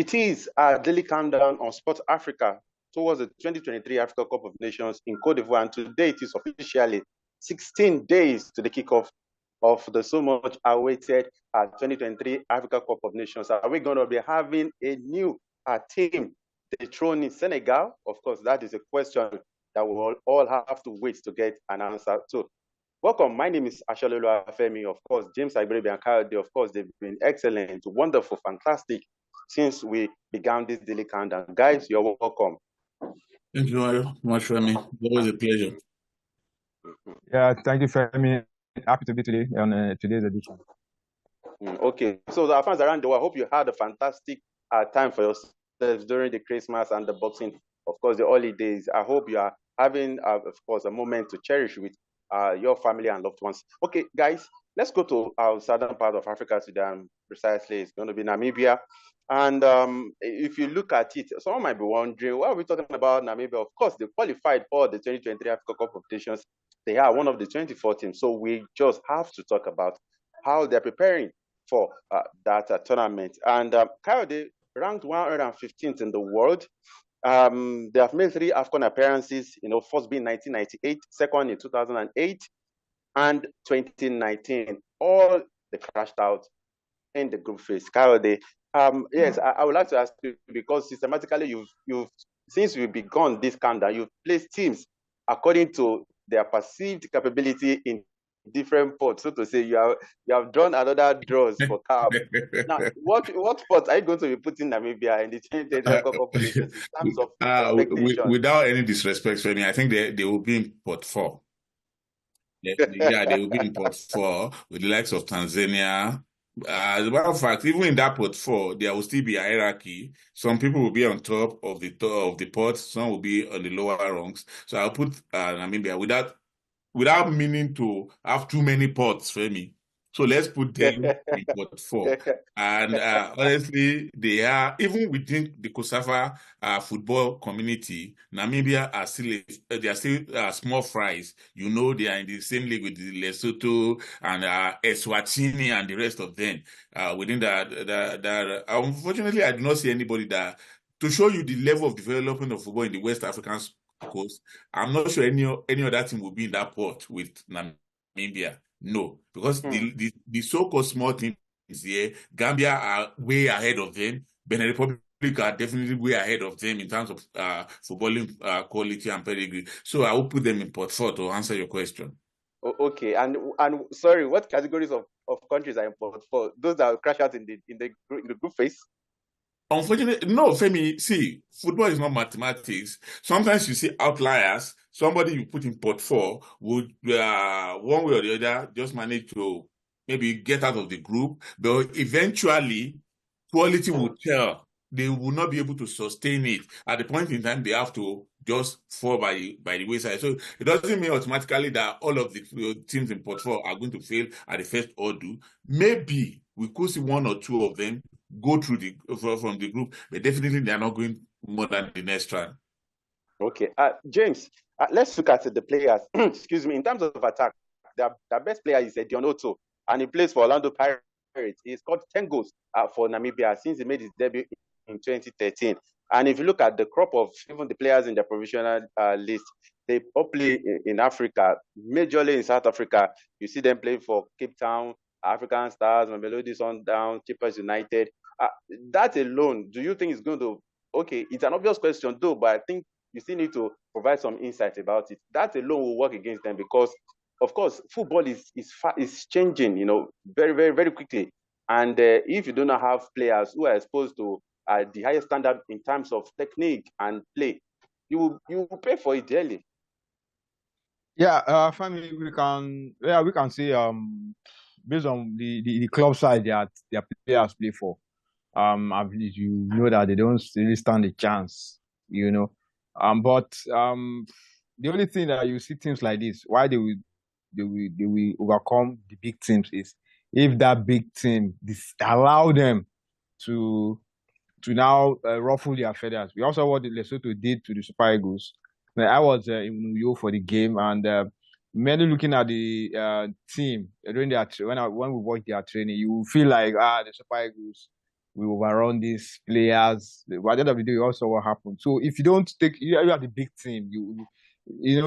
It is a daily countdown on Sports Africa towards the 2023 Africa Cup of Nations in Cote d'Ivoire. And today it is officially 16 days to the kickoff of the so much awaited 2023 Africa Cup of Nations. Are we going to be having a new team dethroning Senegal? Of course, that is a question that we will all have to wait to get an answer to. Welcome. My name is Ashalolu Afemi. Of course, James Ibrebe and Kyle, of course, they've been excellent, wonderful, fantastic since we began this daily countdown. Guys, you're welcome. Thank you very much, Femi. Always a pleasure. Yeah, thank you, Femi. Happy to be today on today's edition. Okay, so our fans around the world, I hope you had a fantastic time for yourselves during the Christmas and the Boxing, of course, the holidays. I hope you are having, of course, a moment to cherish with your family and loved ones. Okay, guys, let's go to our southern part of Africa today. Precisely, it's going to be Namibia. And if you look at it, someone might be wondering, why are we talking about Namibia? Of course, they qualified for the 2023 Africa Cup of Nations. They are one of the 24 teams. So we just have to talk about how they're preparing for that tournament. And Coyote ranked 115th in the world. They have made 3 AFCON appearances, first being 1998, second in 2008, and 2019. All they crashed out in the group phase. Coyote, yes, I would like to ask you, because systematically you've since we've begun this countdown, you've placed teams according to their perceived capability in different pots. So to say, you have drawn another draws for CAF. Now, what pots are you going to be putting Namibia in the 2023 Cup of Nations in terms of expectation? Without any disrespect for me, I think they will be in pot 4. Yeah, they will be in pot 4 with the likes of Tanzania. As a matter of fact, even in that pot 4, there will still be a hierarchy. Some people will be on top of the pot, some will be on the lower rungs. So I'll put Namibia without meaning to have too many pots for me. So let's put them in pot 4. And honestly, they are, even within the COSAFA football community, Namibia are still small fries. They are in the same league with the Lesotho and Eswatini and the rest of them. Within that, unfortunately, I do not see anybody that, to show you the level of development of football in the West African coast, I'm not sure any other team will be in that pot with Namibia. No, because the so-called small teams here, Gambia are way ahead of them. Benin Republic are definitely way ahead of them in terms of footballing quality and pedigree. So I will put them in pot 4 to answer your question. Okay, and sorry, what categories of countries are in pot 4? Those that will crash out in the group phase? Unfortunately, no, Femi, see, football is not mathematics. Sometimes you see outliers. Somebody you put in pot 4 would, one way or the other, just manage to maybe get out of the group. But eventually, quality will tell. They will not be able to sustain it. At the point in time, they have to just fall by the wayside. So it doesn't mean automatically that all of the teams in pot 4 are going to fail at the first order. Maybe we could see 1 or 2 of them go through from the group, but definitely they are not going more than the next round. Okay. James, let's look at the players. Excuse me. In terms of attack, the best player is Dion Otto, and he plays for Orlando Pirates. He scored 10 goals for Namibia since he made his debut in 2013. And if you look at the crop of even the players in the provisional list, they all play in Africa, majorly in South Africa. You see them playing for Cape Town, African Stars, Mamelodi Sundowns, Chippers United. That alone, do you think is going to, okay, it's an obvious question though, but I think you still need to provide some insight about it. That alone will work against them because, of course, football is changing, very, very, very quickly. And if you do not have players who are exposed to the highest standard in terms of technique and play, you will pay for it dearly. Yeah, finally we can see based on the club side that their players play for, I believe you know that they don't really stand a chance, but the only thing that you see teams like this, why they will overcome the big teams is if that big team allow them to now ruffle their feathers. We also saw what the Lesotho did to the Super Eagles. I was in New York for the game, and mainly looking at the team during when we watch their training, you feel like the Super Eagles we overrun these players. But at the end of the day, you also what happened. So if you don't take, you are the big team.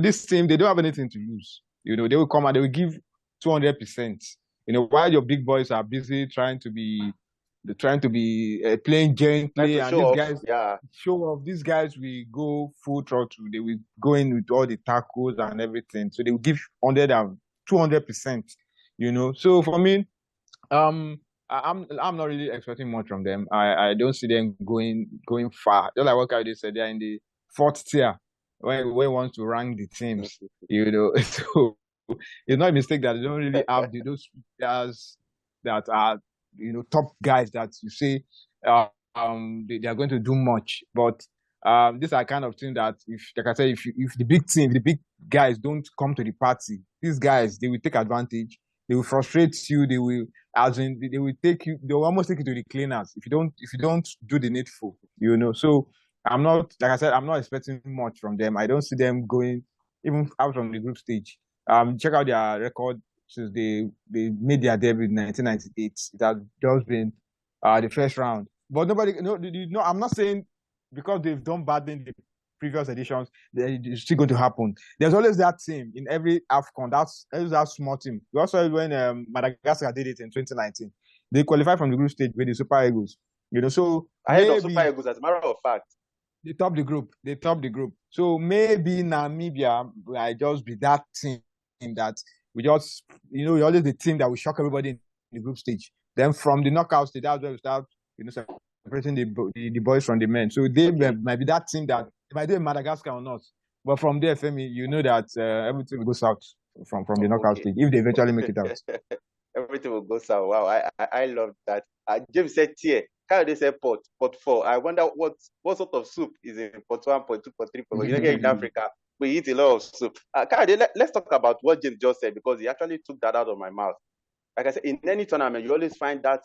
This team, they don't have anything to lose. They will come and they will give 200%. While your big boys are busy trying to be playing gently, and show these off. guys Yeah. show off. These guys will go full throttle. They will go in with all the tackles and everything. So they will give 200%. So for me, I'm not really expecting much from them. I don't see them going far. Just like what Kyle said, they're in the fourth tier when we want to rank the teams. So it's not a mistake that they don't really have those players that are top guys that you say they are going to do much. But these are kind of things that, if like I said, if the big guys don't come to the party, these guys, they will take advantage. They will frustrate you. They will almost take you to the cleaners if you don't do the needful. So I'm not, like I said, I'm not expecting much from them. I don't see them going even out from the group stage. Check out their record since they made their debut in 1998. It has just been the first round. But I'm not saying because they've done badly in the previous editions, it's still going to happen. There's always that team in every AFCON. That's that small team. We also when Madagascar did it in 2019. They qualified from the group stage with the Super Eagles. So ahead of Super Eagles, as a matter of fact. They top the group. So maybe Namibia might just be that team that we just, we're always the team that will shock everybody in the group stage. Then from the knockout stage, that's where we start, separating the boys from the men. So they might be that team that they might do in Madagascar or not. But from there, Femi, that everything will go south from the knockout stage if they eventually make it out. Everything will go south. Wow, I love that. James said tier. How they say pot 4? I wonder what sort of soup is in pot 1, pot 2, pot 3, pot 4. Here in Africa, we eat a lot of soup. Let's talk about what James just said, because he actually took that out of my mouth. Like I said, in any tournament, you always find that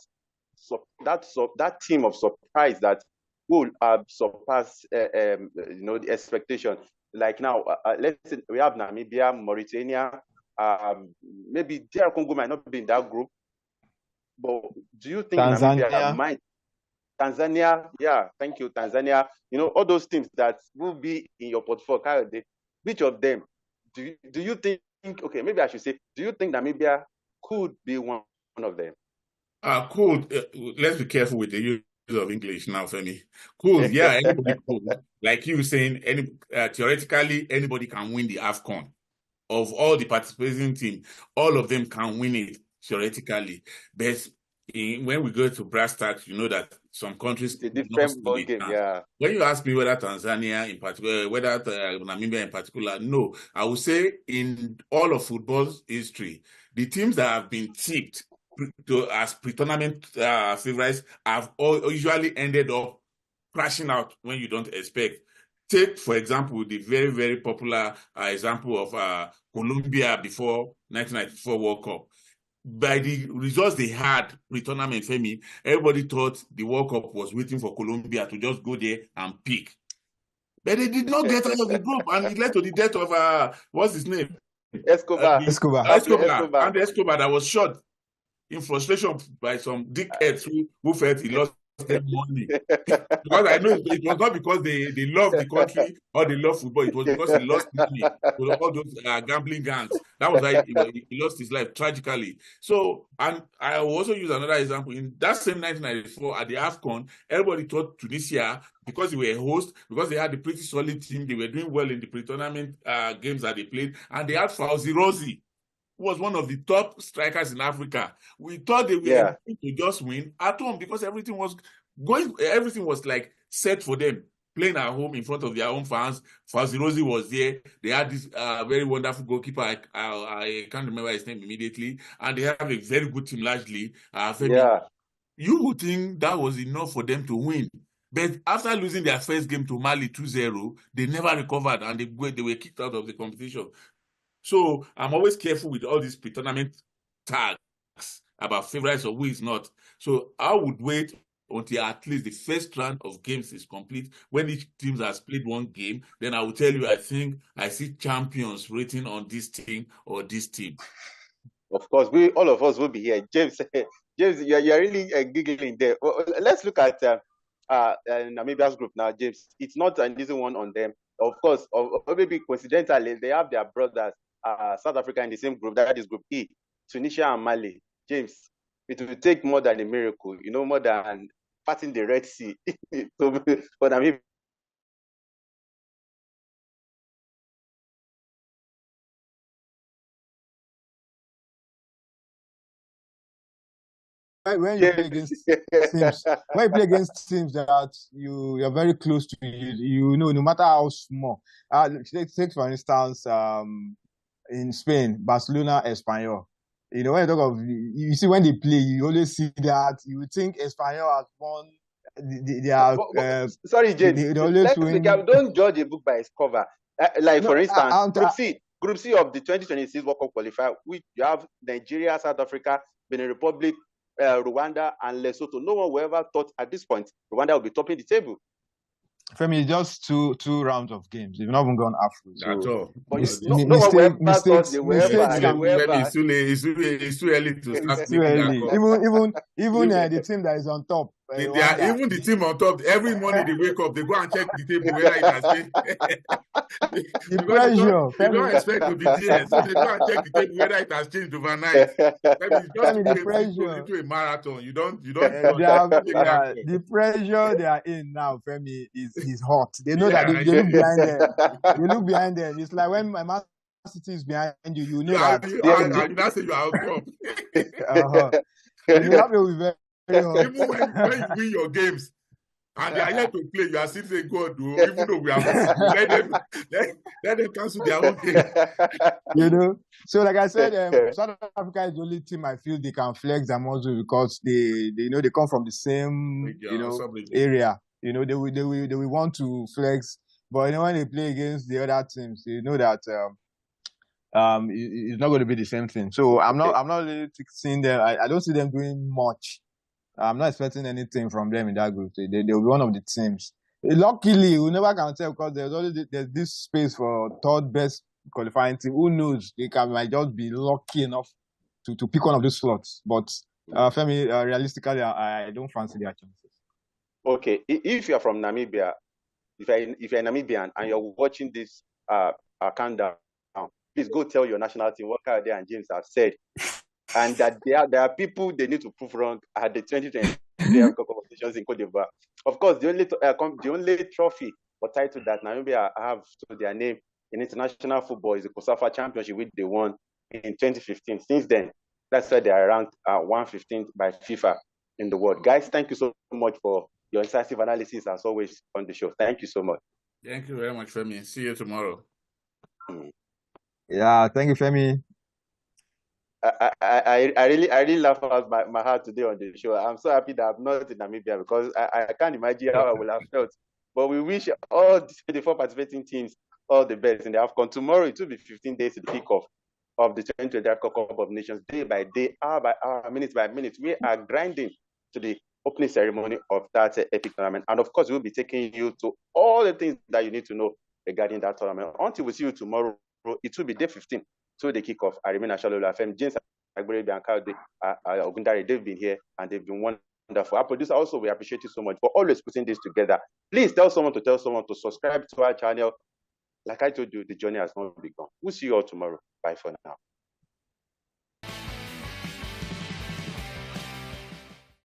team of surprise that will surpass the expectation. Like now, let's say we have Namibia, Mauritania, maybe DR Congo might not be in that group. But do you think Namibia might? Tanzania, yeah, thank you, Tanzania. All those teams that will be in your portfolio, which of them do you think? Okay, maybe I should say, do you think Namibia could be one of them? Could. Let's be careful with the use of English now, Femi. Could, yeah, anybody could. Like you were saying, theoretically, anybody can win the AFCON. Of all the participating teams, all of them can win it theoretically. But when we go to brass tacks, you know that some countries the different ball game, yeah. When you ask me whether Tanzania in particular, whether Namibia in particular, no. I would say in all of football's history, the teams that have been tipped as pre-tournament favorites have usually ended up crashing out when you don't expect. Take, for example, the very, very popular example of Colombia before 1994 World Cup. By the results they had pre-tournament, Femi, everybody thought the World Cup was waiting for Colombia to just go there and pick. But they did not get out of the group, and it led to the death of, what's his name? Escobar. Escobar. André Escobar, that was shot in frustration by some dickheads who felt he lost them money. Because I know it was not because they love the country or they love football. It was because he lost money to all those gambling gangs. That was why he lost his life tragically. So, and I will also use another example. In that same 1994 at the AFCON, everybody thought Tunisia, because they were a host, because they had a pretty solid team, they were doing well in the pre-tournament games that they played, and they had Fauzi Rozi, who was one of the top strikers in Africa. We thought they were going to just win at home because everything was like set for them, playing at home in front of their own fans. Fauzi Rozi was there. They had this very wonderful goalkeeper. I can't remember his name immediately. And they have a very good team largely. You would think that was enough for them to win. But after losing their first game to Mali 2-0, they never recovered and they were kicked out of the competition. So I'm always careful with all these pre-tournament tags about favorites or who is not. So I would wait until at least the first round of games is complete. When each team has played one game, then I will tell you, I think I see champions written on this team or this team. Of course, all of us will be here. James James, you're really giggling there. Well, let's look at Namibia's group now, James. It's not an easy one on them. Of course, or maybe coincidentally, they have their brothers, South Africa in the same group. That is Group E, Tunisia and Mali. James, it will take more than a miracle, more than passing the Red Sea for Namibia. When you play against teams, that you're very close to, no matter how small. Take for instance, in Spain, Barcelona, Espanyol. When you talk of, you see when they play, you always see that you think Espanyol has won. They are sorry, James. They always win. Don't judge a book by its cover. For instance, Group C of the 2026 World Cup qualifier, which you have Nigeria, South Africa, Benin Republic, Rwanda, and Lesotho. No one will ever thought at this point Rwanda will be topping the table. Femi, just two rounds of games. You've not even gone halfway. That's all. But mistakes It's too early to start. It's too early. Even the team that is on top. Even the team on top, every morning they wake up, they go and check the table whether it has been. The pressure. They don't expect to be there, so they go and check the table whether it has changed overnight. The pressure into a marathon. You don't. The pressure they are in now, Femi, is hot. They know that they look behind them. They look behind them. It's like when my Man City is behind you, you know that. You not say you are out top. You have to be very. Even when you win your games and they are here to play, you are still saying God, even though we have let them cancel their own game. So like I said, South Africa is the only team I feel they can flex their muscle because they come from the same area. They will want to flex, but when they play against the other teams, they know that it's not going to be the same thing. So I'm not really seeing them. I don't see them doing much. I'm not expecting anything from them in that group. They'll be one of the teams. Luckily, we never can tell because there's this space for third best qualifying team. Who knows? They might just be lucky enough to pick one of these slots. But Femi, realistically, I don't fancy their chances. Okay, if you're from Namibia, if you're Namibian and you're watching this countdown, please go tell your national team what Kayode and James have said. And that there are people they need to prove wrong at the 2020 AFCON competitions in Cote d'Ivoire. Of course, the only trophy or title that Namibia have to their name in international football is the COSAFA Championship, which they won in 2015. Since then, that's why they are ranked 115th by FIFA in the world. Guys, thank you so much for your incisive analysis as always on the show. Thank you so much. Thank you very much, Femi. See you tomorrow. Yeah, thank you, Femi. I really laugh out my heart today on the show. I'm so happy that I'm not in Namibia because I can't imagine how I would have felt. But we wish all the 24 participating teams all the best in the AFCON. Tomorrow it will be 15 days to the kickoff of the 2020 AFCON Cup of Nations, day by day, hour by hour, minute by minute. We are grinding to the opening ceremony of that epic tournament. And of course, we'll be taking you to all the things that you need to know regarding that tournament. Until we see you tomorrow, it will be day 15. So the kickoff. I remain Ashalola FM. James Agbere and Kayode Ogundare, they've been here and they've been wonderful. Our producer also, we appreciate you so much for always putting this together. Please tell someone to subscribe to our channel. Like I told you, the journey has not begun. We'll see you all tomorrow. Bye for now.